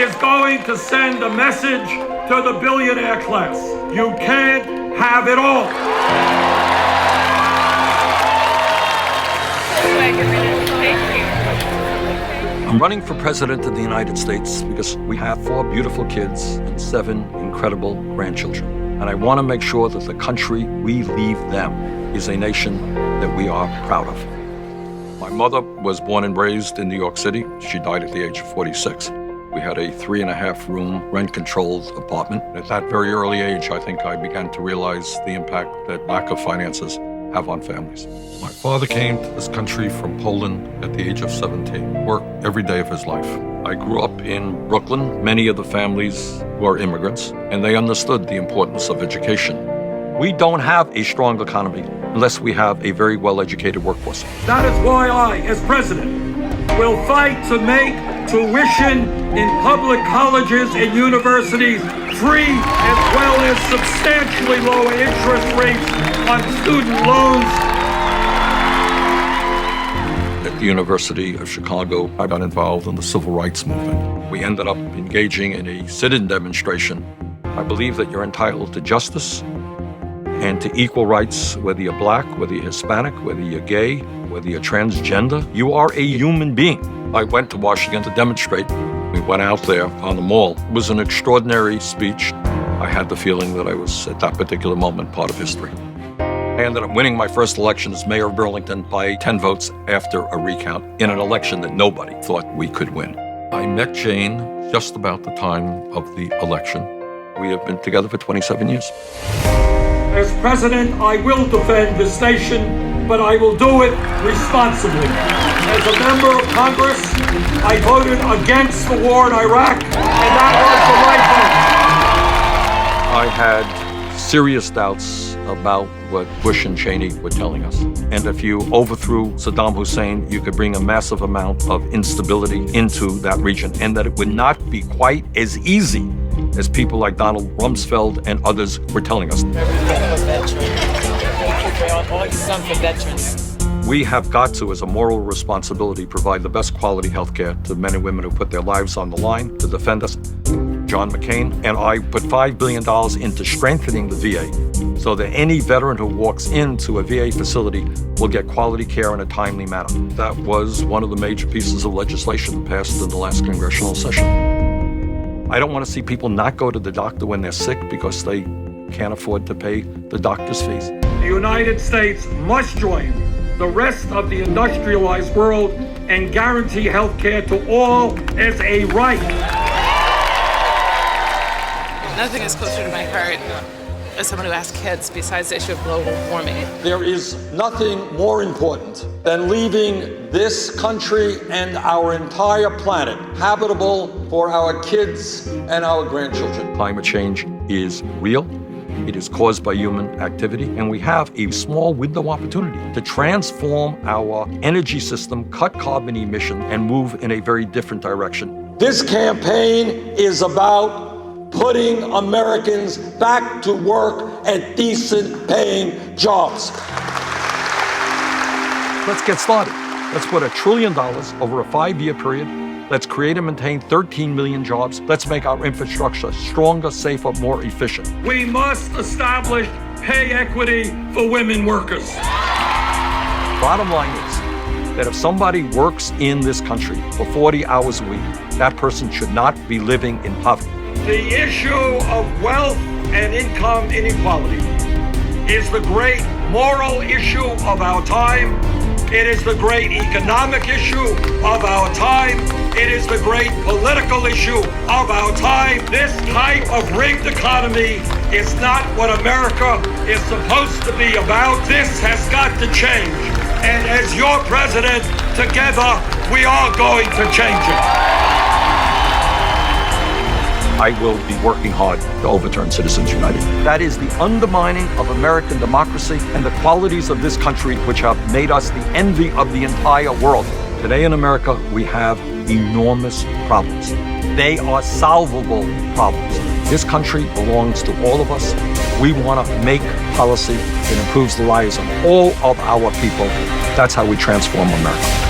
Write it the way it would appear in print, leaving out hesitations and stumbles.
is going to send a message to the billionaire class. You can't have it all. I'm running for president of the United States because we have 4 beautiful kids and 7 incredible grandchildren. And I want to make sure that the country we leave them is a nation that we are proud of. My mother was born and raised in New York City. She died at the age of 46. We had a 3.5-room rent-controlled apartment. At that very early age, I think I began to realize the impact that lack of finances have on families. My father came to this country from Poland at the age of 17, worked every day of his life. I grew up in Brooklyn. Many of the families were immigrants, and they understood the importance of education. We don't have a strong economy unless we have a very well-educated workforce. That is why I, as president, will fight to make tuition in public colleges and universities free, as well as substantially lower interest rates on student loans. At the University of Chicago, I got involved in the civil rights movement. We ended up engaging in a sit-in demonstration. I believe that you're entitled to justice and to equal rights, whether you're black, whether you're Hispanic, whether you're gay, whether you're transgender. You are a human being. I went to Washington to demonstrate. We went out there on the mall. It was an extraordinary speech. I had the feeling that I was, at that particular moment, part of history. I ended up winning my first election as mayor of Burlington by 10 votes after a recount in an election that nobody thought we could win. I met Jane just about the time of the election. We have been together for 27 years. As president, I will defend this nation, but I will do it responsibly. As a member of Congress, I voted against the war in Iraq, and that was the right vote. I had serious doubts about what Bush and Cheney were telling us. And if you overthrew Saddam Hussein, you could bring a massive amount of instability into that region, and that it would not be quite as easy as people like Donald Rumsfeld and others were telling us. We have got to, as a moral responsibility, provide the best quality health care to men and women who put their lives on the line to defend us. John McCain and I put $5 billion into strengthening the VA so that any veteran who walks into a VA facility will get quality care in a timely manner. That was one of the major pieces of legislation passed in the last congressional session. I don't want to see people not go to the doctor when they're sick because they can't afford to pay the doctor's fees. The United States must join the rest of the industrialized world and guarantee health care to all as a right. Nothing is closer to my heart as someone who has kids besides the issue of global warming. There is nothing more important than leaving this country and our entire planet habitable for our kids and our grandchildren. Climate change is real. It is caused by human activity, and we have a small window of opportunity to transform our energy system, cut carbon emission, and move in a very different direction. This campaign is about putting Americans back to work at decent paying jobs. Let's get started. Let's put $1 trillion over a 5-year period. Let's create and maintain 13 million jobs. Let's make our infrastructure stronger, safer, more efficient. We must establish pay equity for women workers. Bottom line is that if somebody works in this country for 40 hours a week, that person should not be living in poverty. The issue of wealth and income inequality is the great moral issue of our time. It is the great economic issue of our time. It is the great political issue of our time. This type of rigged economy is not what America is supposed to be about. This has got to change. And as your president, together, we are going to change it. I will be working hard to overturn Citizens United. That is the undermining of American democracy and the qualities of this country which have made us the envy of the entire world. Today in America, we have enormous problems. They are solvable problems. This country belongs to all of us. We want to make policy that improves the lives of all of our people. That's how we transform America.